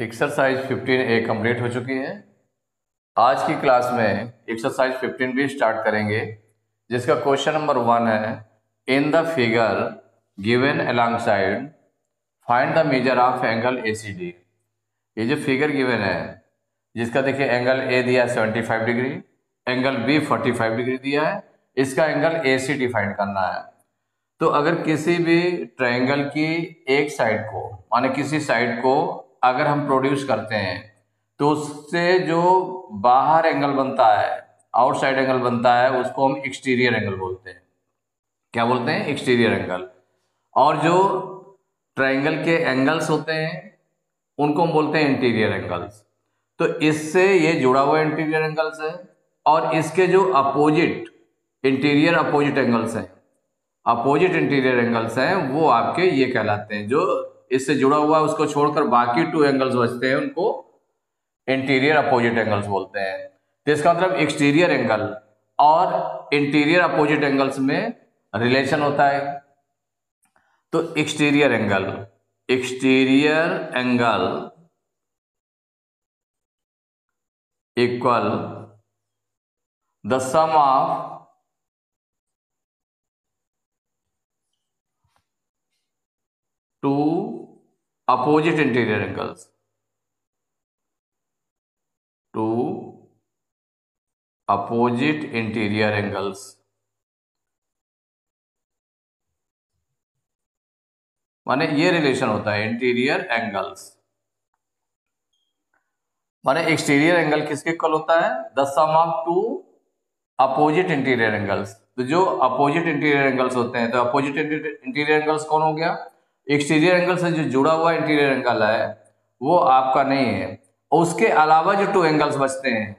Exercise 15A complete हो चुकी है। आज की क्लास में एक्सरसाइज 15B स्टार्ट करेंगे, जिसका क्वेश्चन नंबर 1 है, इन the figure given alongside find the measure of angle ACD। ये जो फिगर गिवन है, जिसका देखिए एंगल A दिया है 75 डिग्री, एंगल B 45 डिग्री दिया है, इसका एंगल ACD फाइंड करना है। तो अगर किसी भी ट्रायंगल की एक साइड को, माने किसी साइड को अगर हम प्रोड्यूस करते हैं तो उससे जो बाहर एंगल बनता है, आउटसाइड एंगल बनता है, उसको हम एक्सटीरियर एंगल बोलते हैं। क्या बोलते हैं? Exterior angle. और जो ट्रायंगल के एंगल्स होते हैं उनको हम बोलते हैं इंटीरियर एंगल्स। तो इससे ये जुड़ा हुआ इंटीरियर एंगल्स है, और इसके जो अपोजिट इंटीरियर अपोजिट एंगल्स हैं, अपोजिट इंटीरियर एंगल्स हैं, वो आपके ये कहलाते हैं। जो इससे जुड़ा हुआ है उसको छोड़कर बाकी 2 एंगल्स बचते हैं, उनको इंटीरियर अपोजिट एंगल्स बोलते हैं। तो इसका मतलब एक्सटीरियर एंगल और इंटीरियर अपोजिट एंगल्स में रिलेशन होता है। तो exterior angle equal the sum of two opposite interior angles, two opposite interior angles. माने ये रिलेशन होता है इंटीरियर एंगल्स। माने एक्सटीरियर एंगल किसके इक्वल होता है? The sum of two opposite interior angles. तो जो अपोजिट इंटीरियर एंगल्स होते हैं, तो अपोजिट इंटीरियर एंगल्स कौन हो गया? एक्सटीरियर एंगल से जो जुड़ा हुआ इंटीरियर एंगल है वो आपका नहीं है। उसके अलावा जो 2 एंगल्स बचते हैं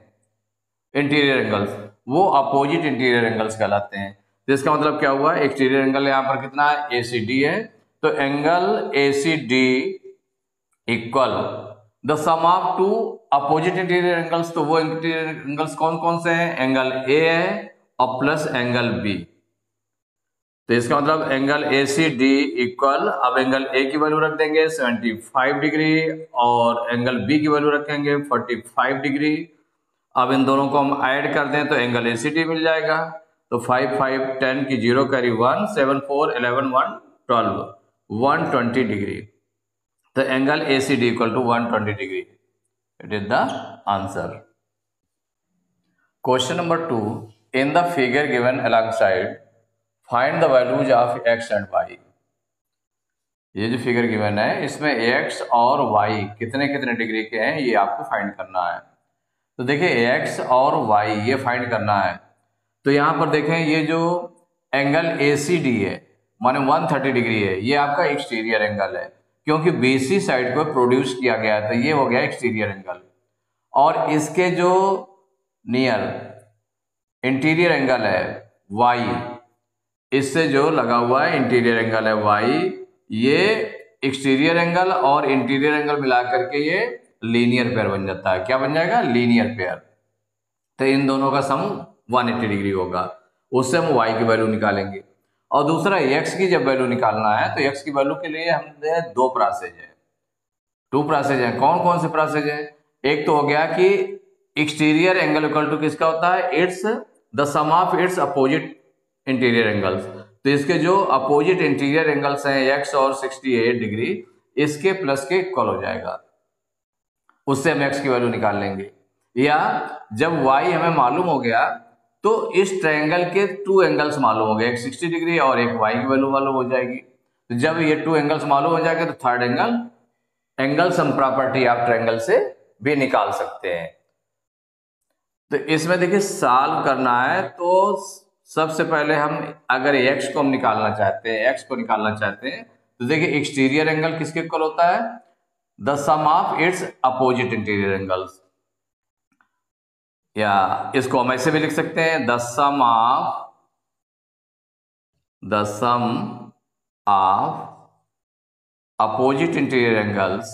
इंटीरियर एंगल्स, वो अपोजिट इंटीरियर एंगल्स कहलाते हैं। तो इसका मतलब क्या हुआ? एक्सटीरियर एंगल यहाँ पर कितना है? ACD है। तो angle ACD equal the sum of two opposite interior angles. तो वो इंटीरियर एंगल्स कौन कौन से हैं? एंगल A है और प्लस एंगल B। तो इसका मतलब एंगल ACD इक्वल, अब एंगल A की वैल्यू रख देंगे 75 डिग्री और एंगल B की वैल्यू रखेंगे 45 डिग्री। अब इन दोनों को हम ऐड कर दें तो एंगल ACD मिल जाएगा। तो 5 5 10 की 0 कैरी 1, 7 4 11 1 12, 120 डिग्री। तो angle ACD equal to 120 degree. It is the answer. Question number 2, in the figure given alongside find the values of x and y। ये जो फिगर गिवन है इसमें x और y कितने कितने डिग्री के हैं, ये आपको फाइंड करना है। तो देखिए x और y ये फाइंड करना है। तो यहां पर देखें, ये जो एंगल ACD है माने 130 डिग्री है, ये आपका एक्सटीरियर एंगल है, क्योंकि BC साइड को प्रोड्यूस किया गया है, तो ये हो गया एक्सटीरियर एंगल। और इसके जो नियर इंटीरियर एंगल है Y, इससे जो लगा हुआ है इंटीरियर एंगल है Y, ये एक्सटीरियर एंगल और इंटीरियर एंगल मिला करके ये लीनियर पेयर बन जाता है। क्या बन जाएगा? Linear pair. तो इन दोनों का सम 180 डिग्री होगा। उससे हम y की वैल्यू निकालेंगे। और दूसरा x की जब वैल्यू निकालना है तो x की वैल्यू के लिए हमने 2 प्रोसेस है, 2 प्रोसेस है। कौन कौन से प्रोसेस है? एक तो हो गया कि एक्सटीरियर एंगल इक्वल टू किसका होता है? It's the sum of its opposite interior angles. तो इसके जो अपोजिट इंटीरियर एंगल्स हैं x और 68 डिग्री, इसके प्लस के इक्वल हो जाएगा। उससे हम x की वैल्यू निकाल लेंगे। या जब y हमें मालूम हो गया तो इस ट्रायंगल के 2 एंगल्स मालूम हो गए, एक 60 डिग्री और एक y की वैल्यू मालूम हो जाएगी। तो जब ये 2 एंगल्स मालूम हो जाएंगे तो थर्ड एंगल सम प्रॉपर्टी आप ट्रायंगल से भी निकाल सकते हैं। तो इसमें देखिए सॉल्व करना है, तो सबसे पहले हम अगर x को हम निकालना चाहते हैं, x को निकालना चाहते हैं, तो देखिए एक्सटीरियर एंगल किसके इक्वल होता है? The sum of its opposite interior angles. या इसको हम ऐसे भी लिख सकते हैं, the sum of opposite interior angles,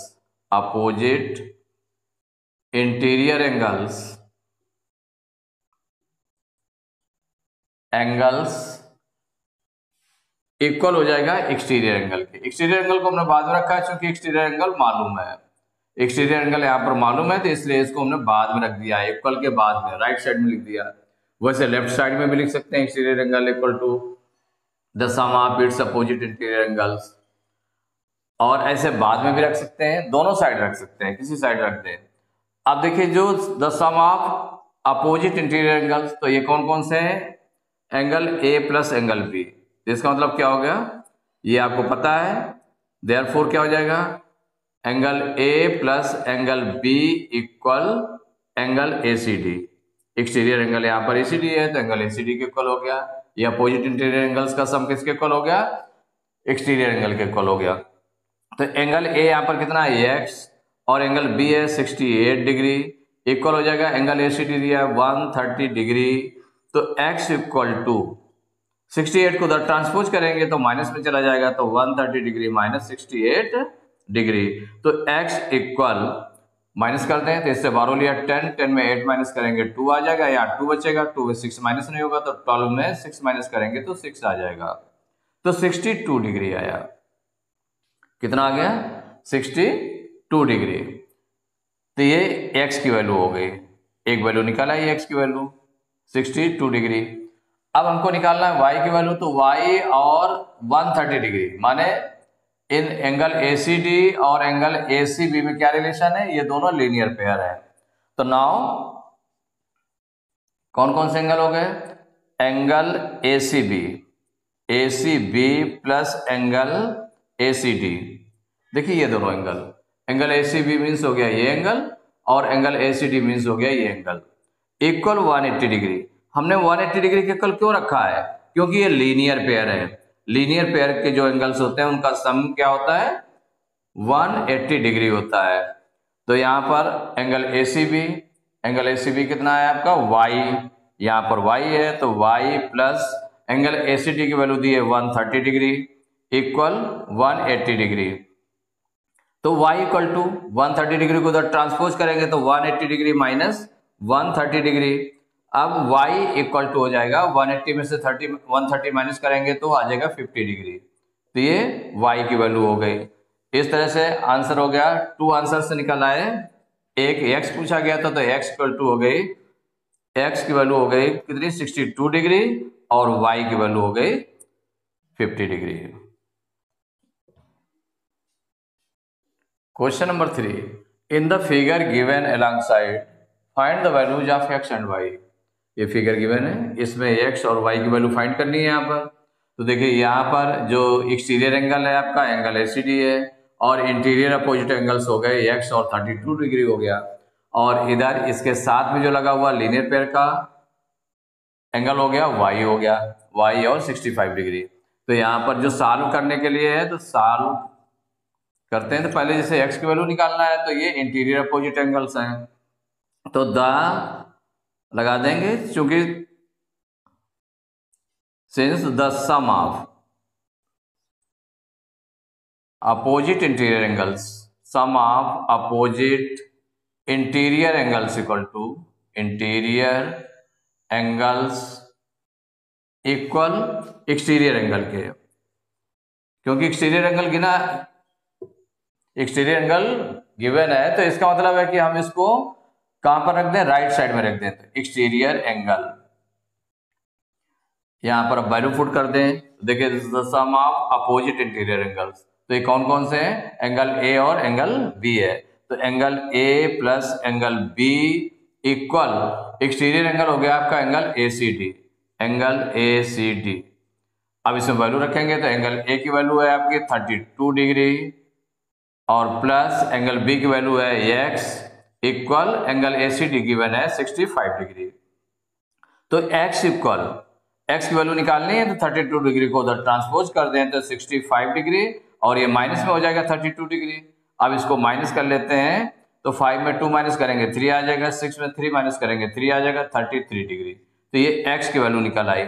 opposite interior angles equal हो जाएगा एक्सटीरियर एंगल के। एक्सटीरियर एंगल को हमने बाद में रखा है क्योंकि एक्सटीरियर एंगल मालूम है। एक्सटीरियर एंगल यहाँ पर मालूम है तो इसलिए इसको हमने बाद में रख दिया, इक्वल के बाद में राइट साइड में लिख दिया। वैसे लेफ्ट साइड में भी लिख सकते हैं exterior angle equal to the sum of its opposite interior angles, और ऐसे बाद में भी रख सकते हैं, दोनों साइड रख सकते हैं, किसी साइड रख दें। अब देखिए जो the sum of opposite interior angles, तो ये कौन कौन से हैं? Angle A plus angle B. इसका मतलब क्या हो गया, ये आपको पता है, देयरफॉर क्या हो जाएगा, angle A plus angle B equal angle A C D. Exterior angle यहाँ पर ए सी डी है तो एंगल ए सी डी के इक्वल हो गया। ये अपोजिट इंटीरियर एंगल्स का सम किसके इक्वल हो गया? एक्सटीरियर एंगल के इक्वल हो गया। तो एंगल ए यहाँ पर कितना है एक्स, और एंगल बी है 68 डिग्री, इक्वल हो जाएगा एंगल ए सी डी दिया है 130 डिग्री। तो x इक्वल टू 68 को उधर ट्रांसपोज करेंगे तो माइनस में चला जाएगा, तो 130 डिग्री माइनस 68 डिग्री। तो x इक्वल माइनस करते हैं तो इससे 12 लिया 10, 10 में 8 माइनस करेंगे 2 आ जाएगा, यहाँ 2 बचेगा, 2 में 6 माइनस नहीं होगा तो 12 में 6 माइनस करेंगे तो 6 आ जाएगा। तो 62 डिग्री आया। कितना आ गया? 62 डिग्री। तो ये x की वैल्यू हो गई, एक वैल्यू निकाला है x की वैल्यू 62 डिग्री। अब हमको निकालना है y की वैल्यू, तो y और 130 डिग्री माने इन एंगल ACD और एंगल ACB में क्या रिलेशन है? ये दोनों लीनियर पेयर है। तो नाउ कौन कौन से एंगल हो गए? Angle ACB plus angle ACD। देखिए ये दोनों एंगल ACB मीन्स हो गया ये एंगल, और एंगल ACD मीन्स हो गया ये एंगल, इक्वल 180 डिग्री। हमने 180 डिग्री के इक्वल क्यों रखा है? क्योंकि ये लीनियर पेयर है। लीनियर पेयर के जो एंगल्स होते हैं उनका सम क्या होता है? 180 डिग्री होता है। तो यहाँ पर एंगल ACB कितना है आपका? y, यहाँ पर y है तो y प्लस एंगल ACD की वैल्यू दी है 130 डिग्री इक्वल 180 डिग्री। तो y इक्वल टू 130 डिग्री को उधर ट्रांसपोज करेंगे तो 180 डिग्री माइनस 130 डिग्री। अब y इक्वल टू हो जाएगा 180 में से 130 माइनस करेंगे तो आ जाएगा 50 डिग्री। तो ये y की वैल्यू हो गई। इस तरह से आंसर हो गया, 2 आंसर से निकल आए। एक x पूछा गया था तो x इक्वल टू हो गई, x की वैल्यू हो गई कितनी? 62 डिग्री, और y की वैल्यू हो गई 50 degree. Question number 3, in the figure given alongside find the values of x and y। ये फिगर गिवन है, इसमें x और y की वैल्यू फाइंड करनी है यहाँ पर। तो देखिए यहाँ पर जो एक्सटीरियर एंगल है आपका एंगल ACD है, और इंटीरियर अपोजिट एंगल्स हो गए x और 32 डिग्री हो गया, और इधर इसके साथ में जो लगा हुआ लीनियर पेयर का एंगल हो गया y हो गया, y और 65 डिग्री। तो यहाँ पर जो सॉल्व करने के लिए है तो सॉल्व करते हैं। तो पहले जैसे x की वैल्यू निकालना है तो ये इंटीरियर अपोजिट एंगल्स हैं, तो द लगा देंगे, क्योंकि since the sum of opposite interior angles, sum of opposite interior angles equal to interior angles equal exterior angle के, क्योंकि एक्सटीरियर एंगल गिवन है तो इसका मतलब है कि हम इसको कहां पर रख दें? राइट साइड में रख दें। तो एक्सटीरियर एंगल यहां पर वैल्यू पुट कर दें। देखिए this is the sum of opposite interior angles, तो ये कौन कौन से हैं? एंगल ए और एंगल बी है। तो angle A plus angle B equal exterior angle हो गया आपका एंगल ACD, एंगल ACD। अब इसमें वैल्यू रखेंगे तो एंगल ए की वैल्यू है आपकी 32 डिग्री, और प्लस एंगल बी की वैल्यू है x equal angle ACD given है 65 डिग्री। तो x की वैल्यू निकालनी है तो 32 डिग्री को उधर ट्रांसपोज कर दें तो 65 डिग्री, और ये माइनस में हो जाएगा 32 डिग्री। अब इसको माइनस कर लेते हैं तो 5 में 2 माइनस करेंगे 3 आ जाएगा, 6 में 3 माइनस करेंगे 3 आ जाएगा, 33 डिग्री। तो ये x की वैल्यू निकल आई।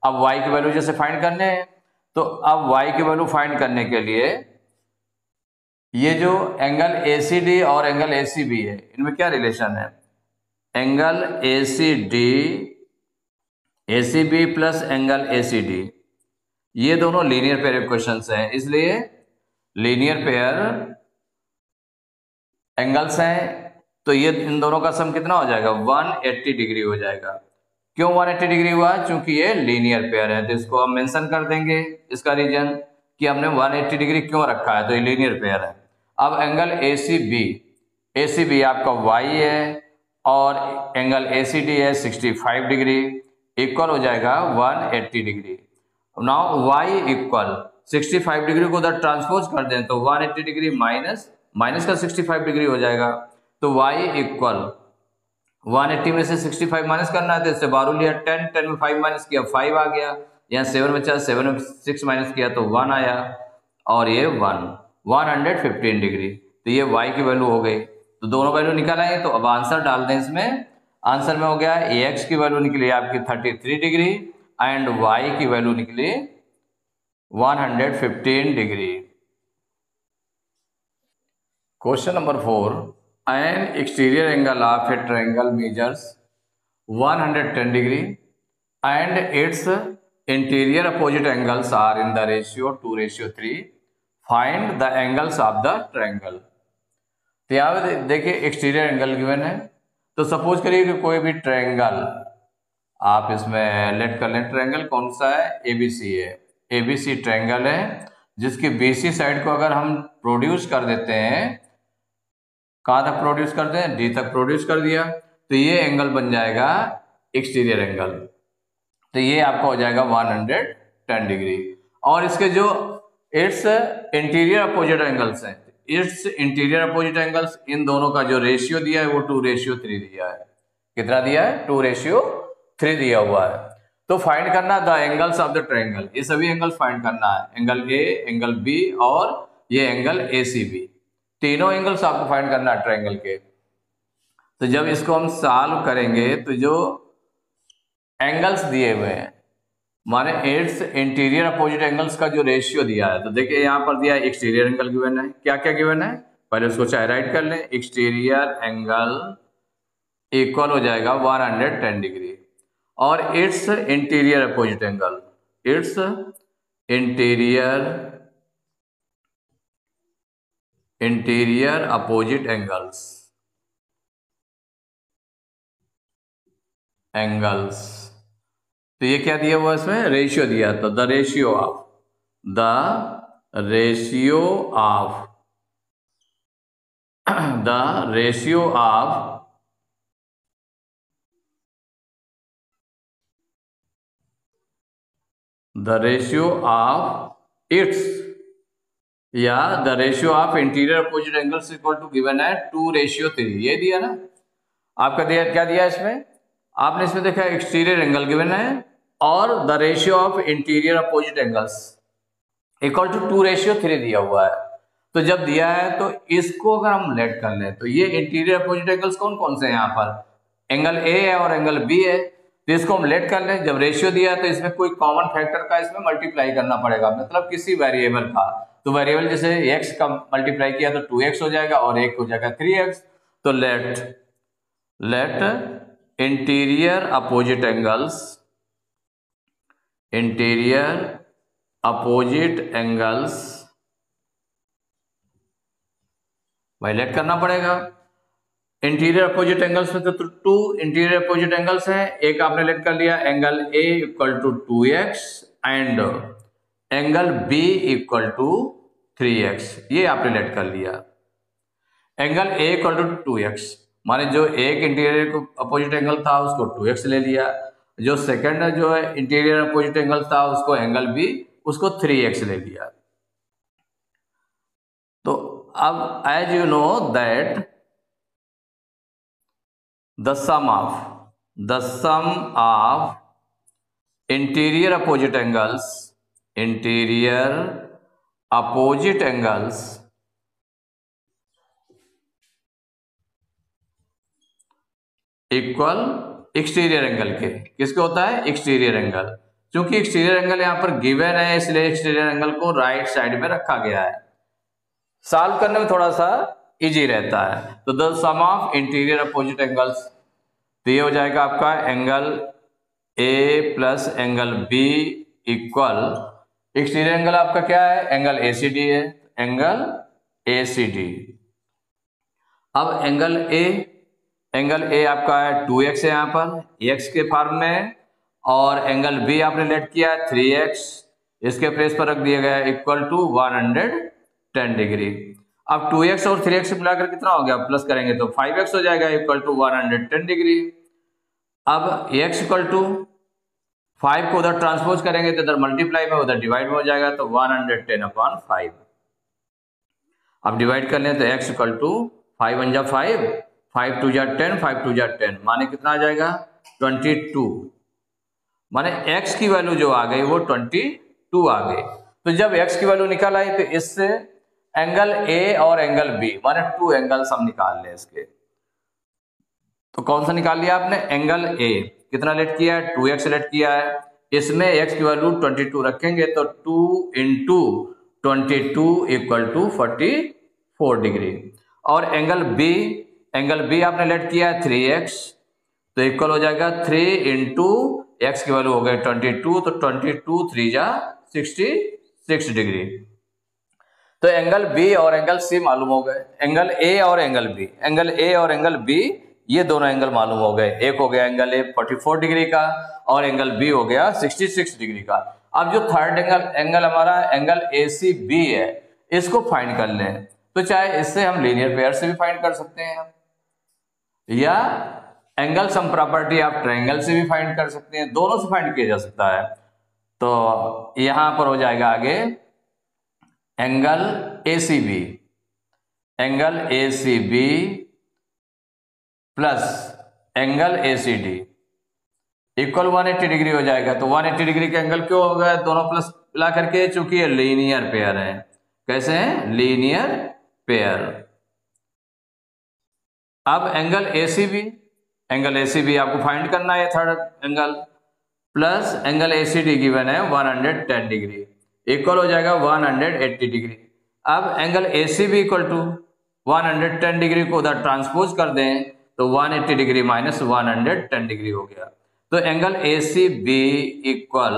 अब y की वैल्यू जैसे फाइंड करने हैं, तो अब y की वैल्यू फाइंड करने के लिए ये जो एंगल ACD और एंगल ACB है इनमें क्या रिलेशन है? Angle ACB plus angle ACD, ये दोनों लीनियर पेयर इक्वेशंस हैं, इसलिए लीनियर पेयर एंगल्स हैं, तो ये इन दोनों का सम कितना हो जाएगा, 180 डिग्री हो जाएगा। क्यों 180 डिग्री हुआ, क्योंकि ये लीनियर पेयर है, तो इसको हम मेंशन कर देंगे इसका रीजन कि हमने 180 डिग्री क्यों रखा है, तो ये लीनियर पेयर है। अब एंगल ए सी बी आपका y है और एंगल ACD है 65 डिग्री, इक्वल हो जाएगा 180 degree. Now y equal 65 degree को उधर ट्रांसपोज कर दें तो 180 डिग्री माइनस का 65 डिग्री हो जाएगा। तो y इक्वल 180 में से 65 माइनस करना है, तो इससे 12 लिया, 10 में 5 माइनस किया 5 आ गया, यहाँ 7 बचा, 7 में 6 माइनस किया तो 1 आया, और ये 115 डिग्री। तो ये y की वैल्यू हो गई। तो दोनों वैल्यू निकल आए, तो अब आंसर डाल दें इसमें। आंसर में हो गया ax की वैल्यू निकली आपकी 33 डिग्री एंड y की वैल्यू निकली 115 degree. Question number 4, an exterior angle of a triangle measures 110 degree and its interior opposite angles are in the ratio 2:3। Find the angles of the triangle. तो यहाँ पे देखिए exterior angle given है, तो suppose करिए कि कोई भी ट्रायंगल आप इसमें लेट कर लें। ट्रायंगल कौन सा है, ABC है, ABC ट्रायंगल है, जिसकी BC साइड को अगर हम प्रोड्यूस कर देते हैं, कहाँ तक प्रोड्यूस करते हैं, D तक प्रोड्यूस कर दिया, तो ये एंगल बन जाएगा एक्सटीरियर एंगल। तो ये आपका हो जाएगा 110 डिग्री। और इसके जो इट्स इंटीरियर अपोजिट एंगल्स हैं, इट्स इंटीरियर अपोजिट एंगल्स, इन दोनों का जो रेशियो दिया है वो 2:3 दिया है। कितना दिया है, 2:3 दिया हुआ है। तो फाइंड करना the angles of the triangle, ये सभी एंगल्स फाइंड करना है, एंगल A, एंगल B और ये एंगल ACB, तीनों एंगल्स आपको फाइंड करना है ट्रायंगल के। तो जब इसको हम सॉल्व करेंगे तो जो एंगल्स दिए हुए हैं, माने इट्स इंटीरियर अपोजिट एंगल्स का जो रेशियो दिया है, तो देखिए यहाँ पर दिया है एक्सटीरियर एंगल गिवन है, क्या क्या गिवन है, पहले उसको चाहे राइट कर लें। एक्सटीरियर एंगल इक्वल हो जाएगा 110 डिग्री और it's interior opposite angle, it's interior opposite angles. तो ये क्या दिया हुआ है, इसमें रेशियो दिया, तो द रेशियो ऑफ इट्स या the ratio of interior opposite angles equal to given है 2:3, ये दिया ना आपका, दिया क्या दिया इसमें, आपने इसमें देखा एक्सटीरियर एंगल गिवन है और the ratio of interior opposite angles equal to 2:3 दिया हुआ है। तो जब दिया है तो इसको अगर हम लेट कर लें तो ये इंटीरियर अपोजिट एंगल्स कौन कौन से हैं, यहाँ पर एंगल A है और एंगल B है, तो इसको हम लेट कर लें। जब रेशियो दिया है तो इसमें कोई कॉमन फैक्टर का इसमें मल्टीप्लाई करना पड़ेगा, मतलब किसी वेरिएबल का। तो वेरिएबल जैसे x का मल्टीप्लाई किया तो 2x हो जाएगा और एक हो जाएगा 3x। तो लेट इंटीरियर अपोजिट एंगल्स भाई लेट करना पड़ेगा। इंटीरियर अपोजिट एंगल्स में तो 2 इंटीरियर अपोजिट एंगल्स हैं, एक आपने लेट कर लिया angle A equal to 2x and angle B equal to 3x, ये आपने लेट कर लिया। Angle A equal to 2x माने जो एक इंटीरियर अपोजिट एंगल था उसको 2x ले लिया, जो सेकंड जो है इंटीरियर अपोजिट एंगल था उसको एंगल B उसको 3x ले लिया। तो अब as you know that the sum of interior opposite angles equal exterior angle के, किसके होता है, एक्सटीरियर एंगल। क्योंकि एक्सटीरियर एंगल यहां पर गिवन है इसलिए एक्सटीरियर एंगल को राइट साइड में रखा गया है, सॉल्व करने में थोड़ा सा इजी रहता है। तो the sum of interior opposite angles, तो ये हो जाएगा आपका angle A plus angle B equal exterior angle आपका क्या है, एंगल ACD है, एंगल ACD अब एंगल ए आपका है 2x है यहाँ पर x के फॉर्म में, और एंगल बी आपने लेट किया है 3x, इसके प्लेस पर रख दिया गया है इक्वल टू 110 डिग्री। अब 2x और 3x मिलाकर कितना हो गया, प्लस करेंगे तो 5x हो जाएगा इक्वल टू 110 डिग्री। अब x इक्वल टू 5 को उधर ट्रांसपोज करेंगे तो इधर मल्टीप्लाई में उधर डिवाइड में हो जाएगा, तो 110/5। अब डिवाइड कर लें तो x इक्वल टू 5 1 जा 5, 5 2 जा 10, 5 2 जा 10, माने कितना आ जाएगा 22। माने x की वैल्यू जो आ गई वो 22 आ गई। तो जब x की वैल्यू निकल आई तो इससे एंगल A और एंगल B माने 2 एंगल्स हम निकाल लें इसके। तो कौन सा निकाल लिया आपने, एंगल A कितना लेट किया है, 2x लेट किया है, इसमें x की वैल्यू 22 रखेंगे तो 2 इंटू 22 इक्वल टू 44 डिग्री। और एंगल B आपने लेट किया है 3x, तो इक्वल हो जाएगा 3 इंटू एक्स की वैल्यू हो गई 22, तो 22 3 जा 66 डिग्री। तो एंगल बी और एंगल सी मालूम हो गए, एंगल ए और एंगल बी ये दोनों एंगल मालूम हो गए। एक हो गया एंगल ए 44 डिग्री का और एंगल बी हो गया 66 डिग्री का। अब जो थर्ड एंगल हमारा एंगल ए सी बी है, इसको फाइंड कर लें। तो चाहे इससे हम लीनियर पेयर से भी फाइंड कर सकते हैं, या एंगल सम प्रॉपर्टी आप ट्रायंगल से भी फाइंड कर सकते हैं, दोनों से फाइंड किया जा सकता है। तो यहां पर हो जाएगा आगे angle A C B plus angle A C D equal 180 degree हो जाएगा। तो 180 डिग्री का एंगल क्यों हो गया, दोनों प्लस मिला करके, चूंकि ये लीनियर पेयर है। कैसे हैं, लीनियर पेयर। अब एंगल ए सी बी आपको फाइंड करना है, third angle, plus angle A C D given है 110 डिग्री इक्वल हो जाएगा 180 डिग्री। अब angle A C B equal to 110 degree को उधर ट्रांसपोज कर दें तो 180 डिग्री माइनस 110 डिग्री हो गया। तो angle A C B equal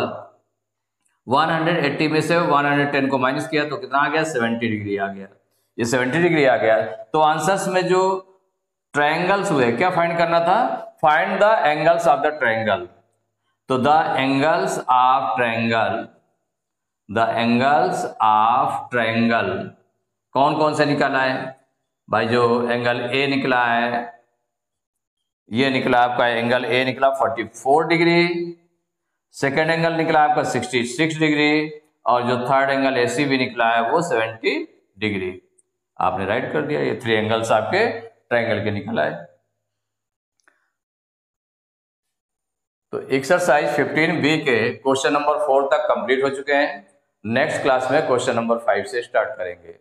180 में से 110 को माइनस किया तो कितना आ गया, 70 डिग्री आ गया। ये 70 डिग्री आ गया। तो आंसर्स में जो ट्रायंगल्स हुए, क्या फाइंड करना था, find the angles of the triangle. तो द एंगल्स ऑफ ट्रायंगल कौन कौन से निकाला है भाई। जो एंगल ए निकला है, ये निकला आपका एंगल ए निकला 44 डिग्री, सेकेंड एंगल निकला आपका 66 डिग्री, और जो third angle A C B निकला है वो 70 डिग्री। आपने राइट कर दिया, ये 3 एंगल्स आपके ट्रायंगल के निकला है। तो एक्सरसाइज 15B के क्वेश्चन नंबर 4 तक कंप्लीट हो चुके हैं। नेक्स्ट क्लास में क्वेश्चन नंबर 5 से स्टार्ट करेंगे।